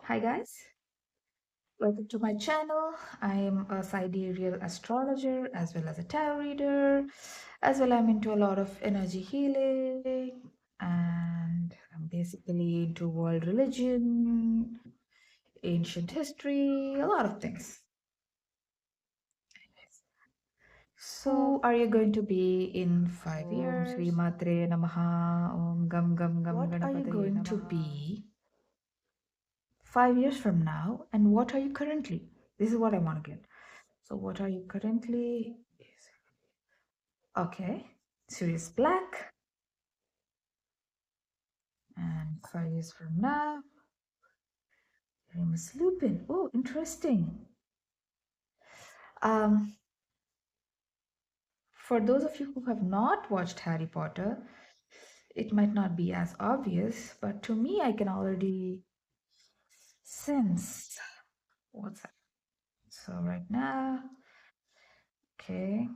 Hi guys, welcome to my channel. I am a sidereal astrologer as well as a tarot reader. As well, I'm into a lot of energy healing and I'm basically into world religion, ancient history, a lot of things. So, are you going to be in 5 years? Sri Matre Namaha, Om Gam Gam Gam What are you going to be 5 years from now, and what are you currently? This is what I want to get. So, what are you currently? Okay, Sirius Black, and 5 years from now, Remus Lupin. Oh, interesting. Um, for those of you who have not watched Harry Potter, it might not be as obvious, but to me, I can already sense what's that. So, right now, okay,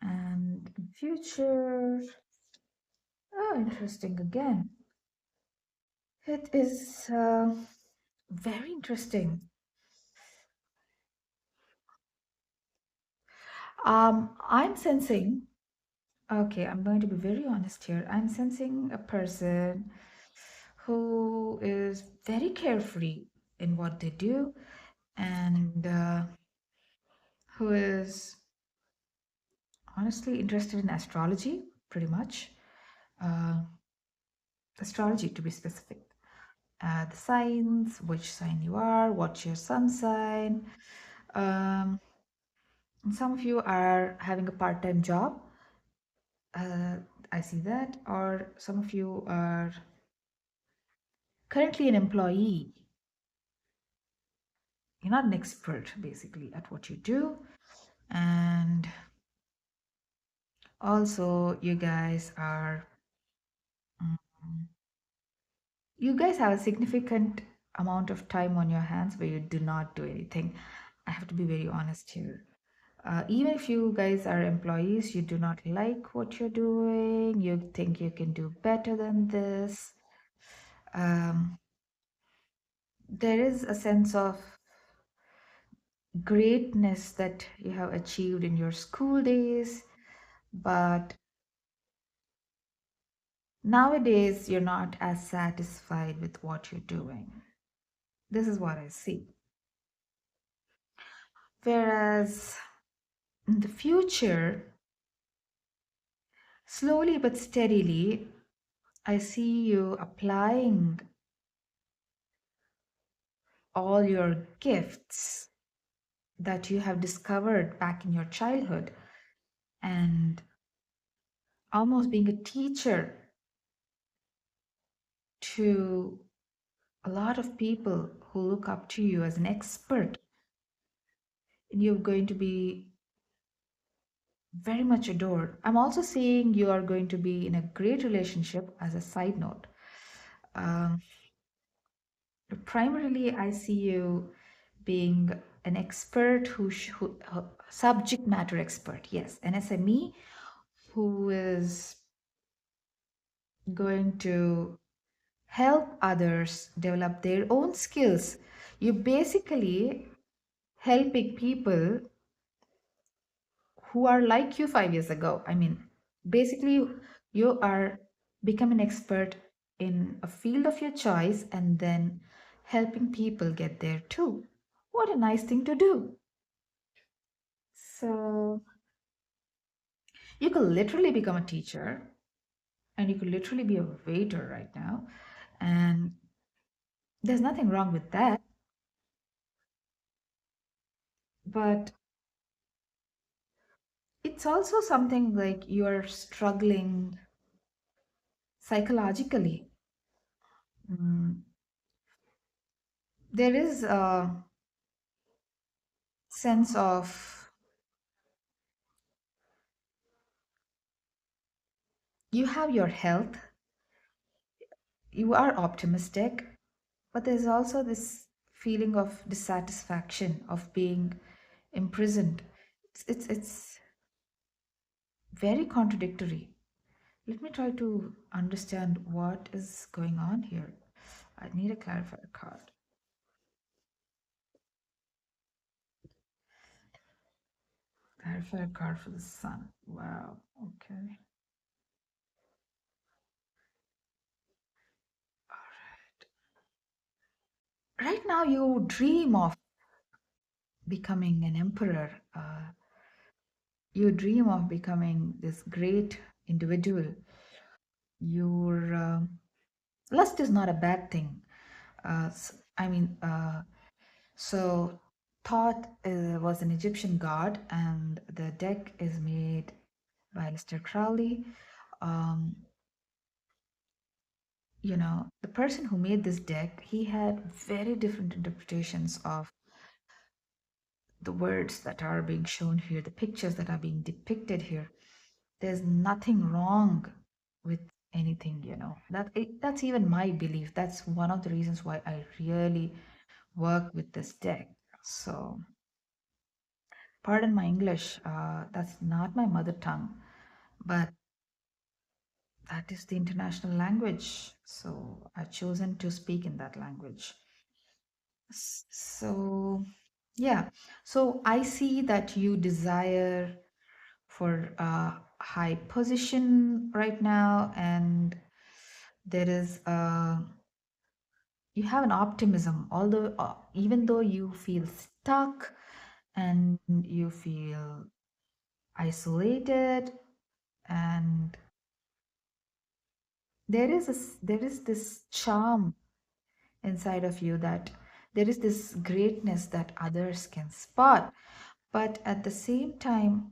and in future, oh, interesting again. It is very interesting. I'm sensing, okay, I'm going to be very honest here. I'm sensing a person who is very carefree in what they do and who is honestly interested in astrology, pretty much. Uh, Astrology, to be specific. The signs, which sign you are, what's your sun sign. Um, and some of you are having a part time job. Uh, I see that. Or some of you are currently an employee. You're not an expert basically at what you do. And also, mm, you guys have a significant amount of time on your hands where you do not do anything. I have to be very honest here. Even if you guys are employees, you do not like what you're doing, you think you can do better than this. Um, there is a sense of greatness that you have achieved in your school days, but nowadays you're not as satisfied with what you're doing. This is what I see. Whereas in the future, slowly but steadily, I see you applying all your gifts that you have discovered back in your childhood and almost being a teacher to a lot of people who look up to you as an expert. And you're going to be very much adored. I'm also saying you are going to be in a great relationship as a side note. Um, Primarily, I see you being an expert who subject matter expert. Yes, an SME who is going to help others develop their own skills. You basically helping people who are like you 5 years ago. I mean, basically, you are become an expert in a field of your choice and then helping people get there too. What a nice thing to do. So, you could literally become a teacher and you could literally be a waiter right now. And there's nothing wrong with that. But it's also something like you're struggling psychologically. Mm, there is a sense of you have your health, you are optimistic, but there's also this feeling of dissatisfaction of being imprisoned. It's very contradictory. Let me try to understand what is going on here. I need a clarifier card. Clarifier card for the sun. Wow. Okay. Right now, you dream of becoming an emperor. You dream of becoming this great individual. Your lust is not a bad thing. I mean, so Thoth was an Egyptian god, and the deck is made by Lister Crowley. Um, the person who made this deck, he had very different interpretations of the words that are being shown here, the pictures that are being depicted here. There's nothing wrong with anything, that's even my belief. That's one of the reasons why I really work with this deck. So pardon my English, that's not my mother tongue, but that is the international language, so I've chosen to speak in that language. So yeah, so I see that you desire for a high position right now, and there is you have an optimism, although even though you feel stuck and you feel isolated, and there is this charm inside of you, that there is this greatness that others can spot, but at the same time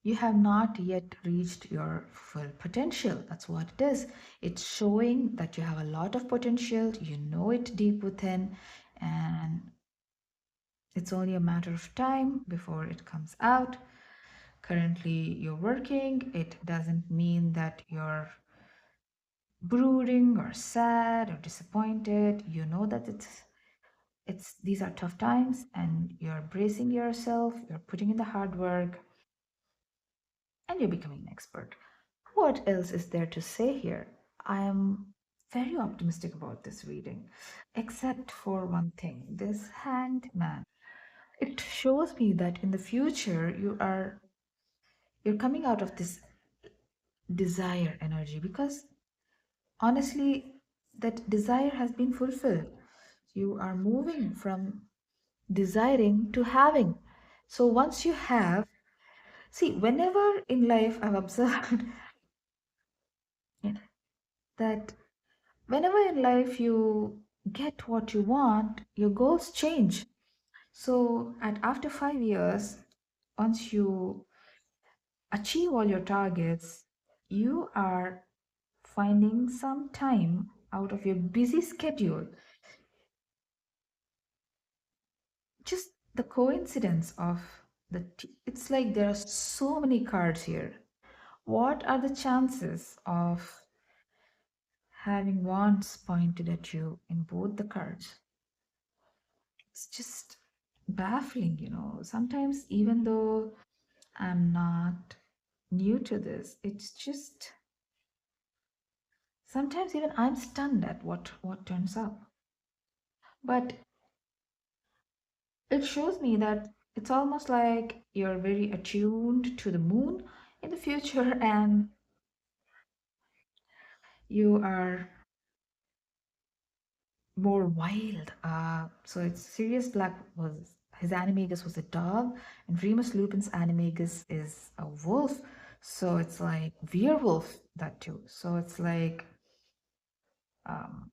you have not yet reached your full potential. That's what it is. It's showing that you have a lot of potential, you know it deep within, and it's only a matter of time before it comes out. Currently, you're working. It doesn't mean that you're brooding or sad or disappointed. You know that it's these are tough times, and you're bracing yourself, you're putting in the hard work, and you're becoming an expert. What else is there to say here? I am very optimistic about this reading, except for one thing, this hanged man. It shows me that in the future you're coming out of this desire energy, because honestly that desire has been fulfilled. You are moving from desiring to having. So once you have, see, whenever in life I've observed that whenever in life you get what you want, your goals change. So at after 5 years, once you achieve all your targets, you are finding some time out of your busy schedule. Just the coincidence of it's like there are so many cards here. What are the chances of having wands pointed at you in both the cards? It's just baffling, Sometimes, even though I'm not new to this, it's just sometimes even I'm stunned at what turns up. But it shows me that it's almost like you're very attuned to the moon in the future, and you are more wild. So it's Sirius Black was his animagus was a dog, and Remus Lupin's animagus is a wolf. So it's like werewolf, that too. So it's like um,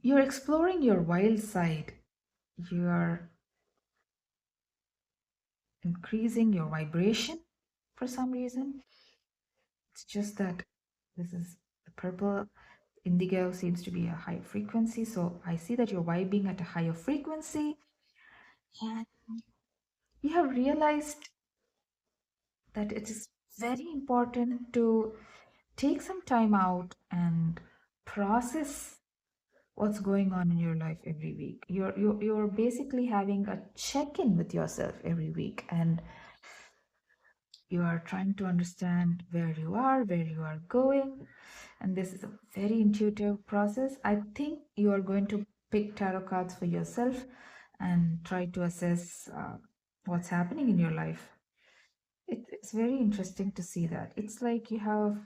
you're exploring your wild side. You are increasing your vibration for some reason. It's just that this is the purple indigo seems to be a high frequency. So I see that you're vibing at a higher frequency, and you have realized that it is very important to take some time out and process what's going on in your life every week. You're basically having a check-in with yourself every week, and You are trying to understand where you are going, and this is a very intuitive process. I think you are going to pick tarot cards for yourself and try to assess what's happening in your life. It's very interesting to see that. It's like you have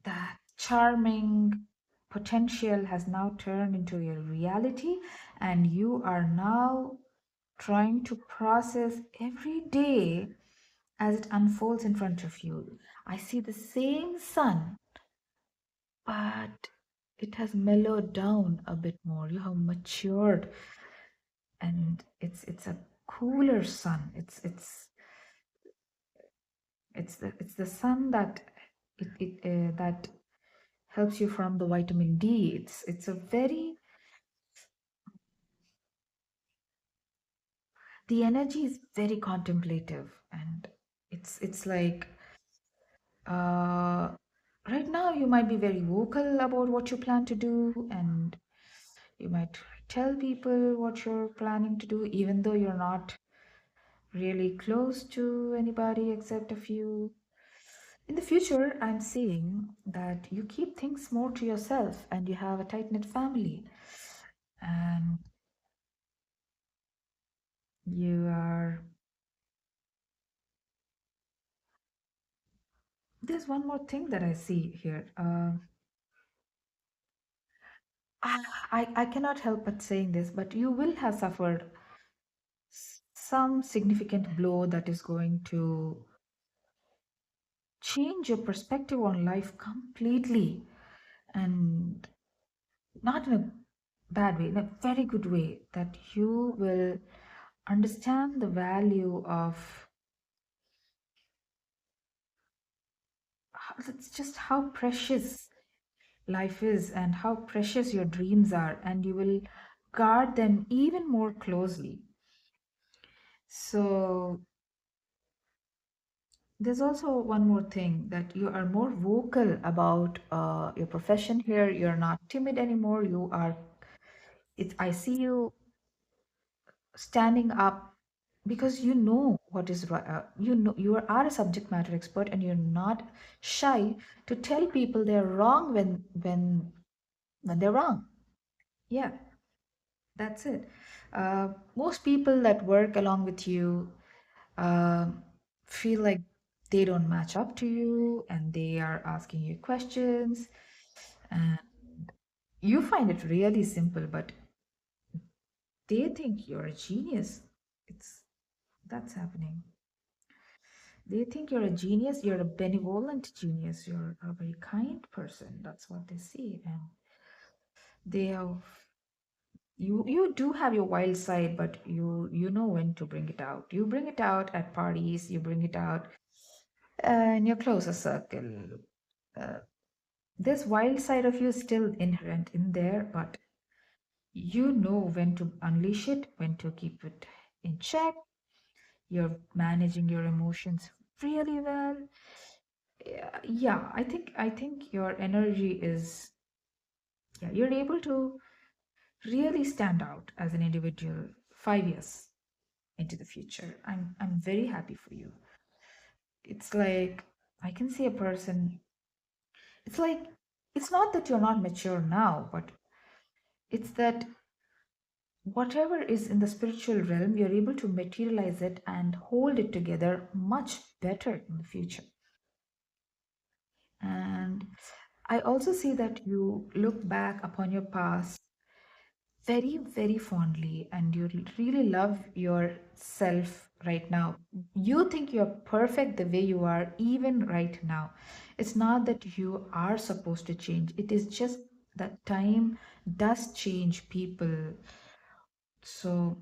that charming potential has now turned into a reality, and you are now trying to process every day as it unfolds in front of you. I see the same sun, but it has mellowed down a bit more. You have matured, and it's a cooler sun. It's the sun that that helps you from the vitamin D. It's a very the energy is very contemplative, and it's like uh right now you might be very vocal about what you plan to do, and you might tell people what you're planning to do, even though you're not really close to anybody except a few. In the future, I'm seeing that you keep things more to yourself and you have a tight knit family. And you are. There's one more thing that I see here. I cannot help but saying this, but you will have suffered some significant blow that is going to change your perspective on life completely, and not in a bad way, in a very good way, that you will understand the value of it's just how precious life is and how precious your dreams are, and you will guard them even more closely. So there's also one more thing, that you are more vocal about your profession here. You're not timid anymore. You are. I see you standing up because you know what is right. You know you are a subject matter expert, and you're not shy to tell people they're wrong when they're wrong. Yeah, that's it. Most people that work along with you uh, feel like they don't match up to you, and they are asking you questions, and you find it really simple, but they think you're a genius. It's That's happening. They think you're a genius, you're a benevolent genius, you're a very kind person. That's what they see. And they have you do have your wild side, but you know when to bring it out. You bring it out at parties, you bring it out in your closer circle. Uh, this wild side of you is still inherent in there, but you know when to unleash it, when to keep it in check. You're managing your emotions really well. Yeah, I think your energy is, yeah, you're able to really stand out as an individual 5 years into the future. I'm very happy for you. It's like I can see a person. It's like it's not that you're not mature now, but it's that whatever is in the spiritual realm, you're able to materialize it and hold it together much better in the future. And I also see that you look back upon your past very, very fondly, and you really love yourself right now. You think you're perfect the way you are, even right now. It's not that you are supposed to change, it is just that time does change people. So,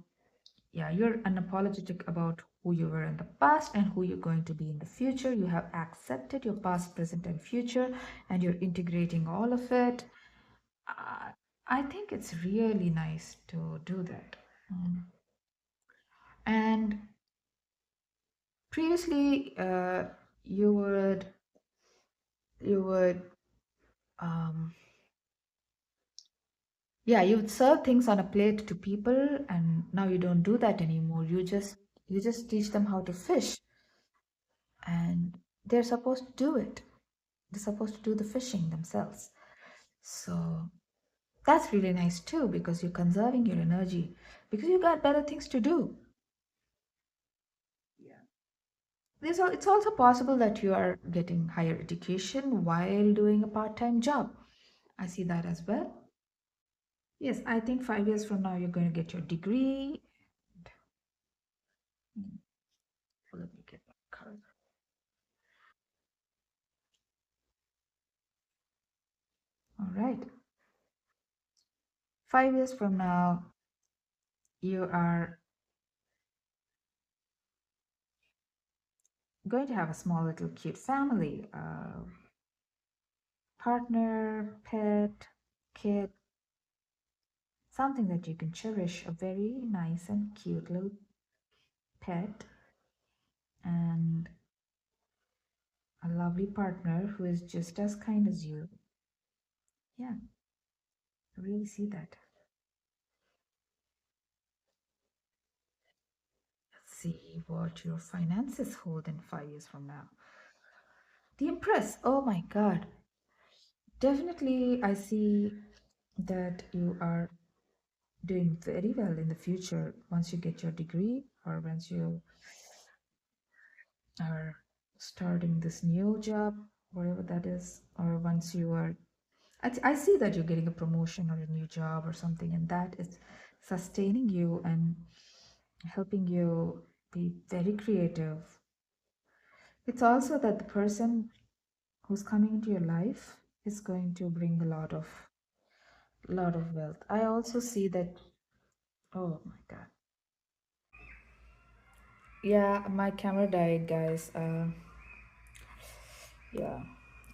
yeah, you're unapologetic about who you were in the past and who you're going to be in the future. You have accepted your past, present, and future, and you're integrating all of it. uh, I think it's really nice to do that. Mm. And previously, you would you would um, yeah, you would serve things on a plate to people, and now you don't do that anymore. You just teach them how to fish. and they're supposed to do it. They're supposed to do the fishing themselves. So that's really nice too because you're conserving your energy because you got better things to do. It's also possible that you are getting higher education while doing a part-time job. I see that as well. Yes, I think 5 years from now you're going to get your degree. Hmm, let me get that card. All right. 5 years from now, you are going to have a small little cute family, partner, pet, kid, something that you can cherish, a very nice and cute little pet, and a lovely partner who is just as kind as you. Yeah, I really see that. Let's see what your finances hold in 5 years from now. The Empress. Oh my God. Definitely, I see that you are doing very well in the future once you get your degree or once you are starting this new job, whatever that is, or once you are. I see that you're getting a promotion or a new job or something, and that is sustaining you and helping you be very creative. It's also that the person who's coming into your life is going to bring a lot of wealth. I also see that. Oh my God. Yeah, my camera died, guys. Yeah,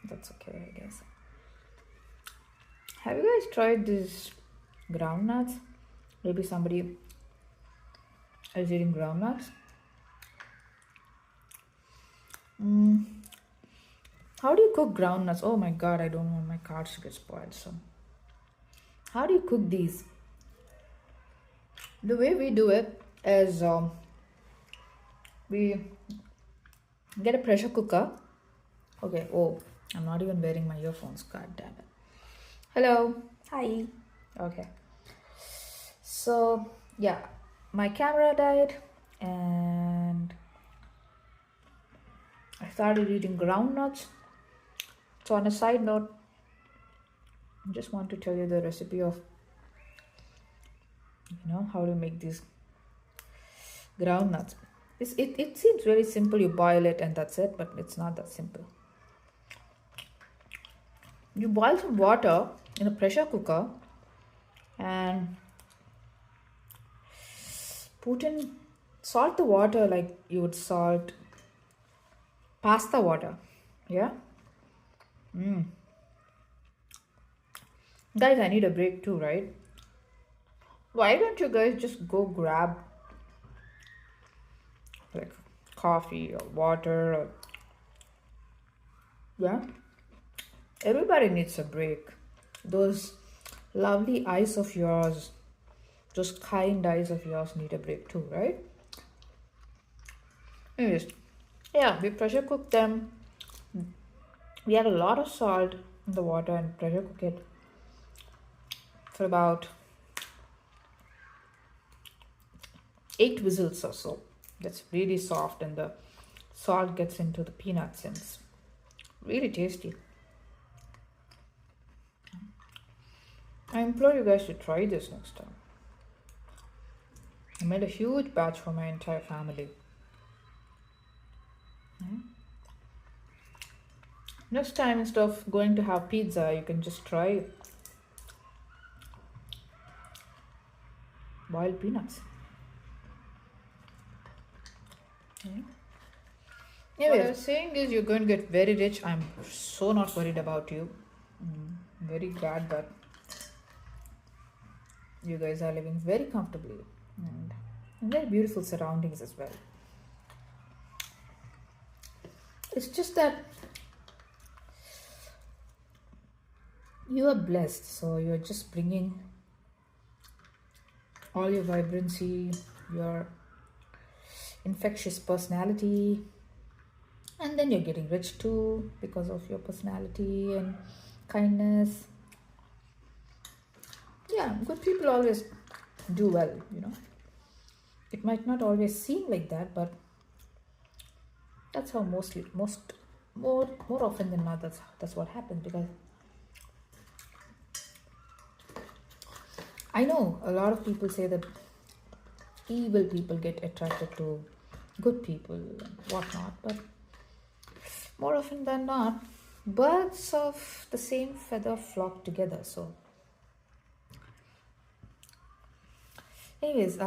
that's okay, I guess. Have you guys tried this groundnuts? Maybe somebody is eating groundnuts. Mm, how do you cook groundnuts? Oh my God, I don't want my cards to get spoiled. So, how do you cook these? The way we do it is we get a pressure cooker. Okay. Oh, I'm not even wearing my earphones. God damn it. Hello. Hi. Okay. So, yeah, my camera died and I started eating groundnuts. So, on a side note, I just want to tell you the recipe of how to make these groundnuts. It seems very simple. You boil it and that's it, but it's not that simple. You boil some water in a pressure cooker and put in salt the water like you would salt pasta water. Yeah. Guys, I need a break too, right? Why don't you guys just go grab like coffee or water or yeah? Everybody needs a break. Those lovely eyes of yours, those kind eyes of yours need a break too, right? Anyways, yeah, we pressure cook them. We add a lot of salt in the water and pressure cook it for about 8 whistles or so. That's really soft and the salt gets into the peanuts and it's really tasty. I implore you guys to try this next time. I made a huge batch for my entire family. Next time, instead of going to have pizza, you can just try boiled peanuts. What I was saying is, you're going to get very rich. I'm so not worried about you. Very glad that you guys are living very comfortably and in very beautiful surroundings as well. It's just that you are blessed, so you're just bringing all your vibrancy, your infectious personality, And then you're getting rich too because of your personality and kindness. Yeah, good people always do well, you know. It might not always seem like that, but that's how more often than not, that's what happens. Because I know a lot of people say that evil people get attracted to good people and whatnot, but more often than not, birds of the same feather flock together. So, anyways,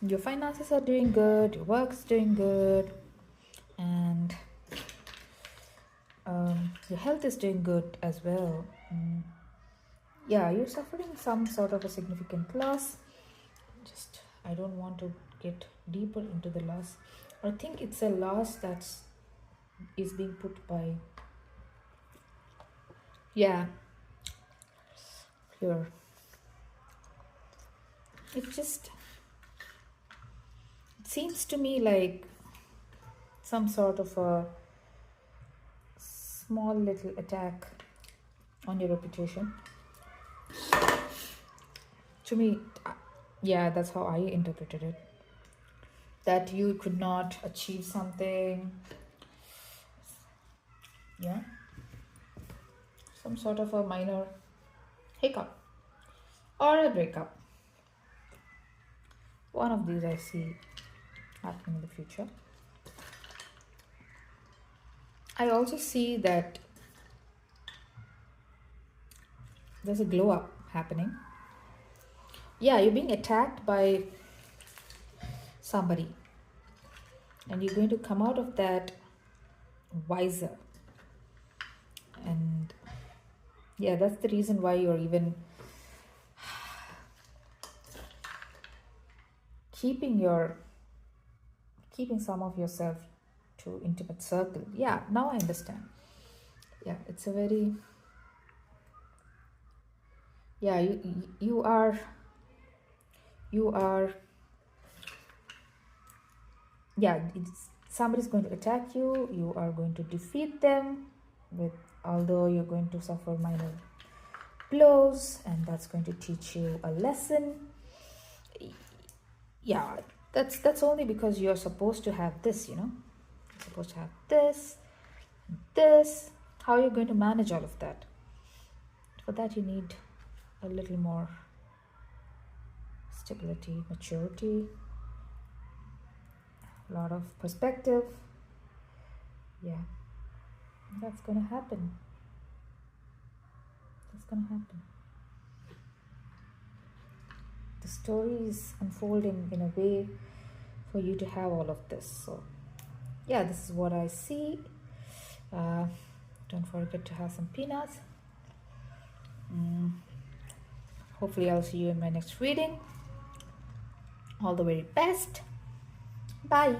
your finances are doing good, your work's doing good, and your health is doing good as well. Yeah, you're suffering some sort of a significant loss. Just, I don't want to get deeper into the loss. I think it's a loss that's is being put by, yeah, here. It just, it seems to me like some sort of a small little attack on your reputation. To me, yeah, that's how I interpreted it. That you could not achieve something, yeah, some sort of a minor hiccup or a breakup. One of these I see happening in the future. I also see that there's a glow up happening. Yeah, you're being attacked by somebody, and you're going to come out of that wiser. And yeah, that's the reason why you're even keeping some of yourself to intimate circle. Yeah, now I understand. Yeah, it's a very, yeah, you are, yeah, somebody's going to attack you, you are going to defeat them with, although you're going to suffer minor blows, and that's going to teach you a lesson. Yeah, that's only because you're supposed to have this, you know. You're supposed to have this. How are you going to manage all of that? For that you need a little more stability, maturity, a lot of perspective. Yeah, that's gonna happen. That's gonna happen. The story is unfolding in a way for you to have all of this. So yeah, this is what I see. Don't forget to have some peanuts. Hopefully I'll see you in my next reading. All the very best. Bye.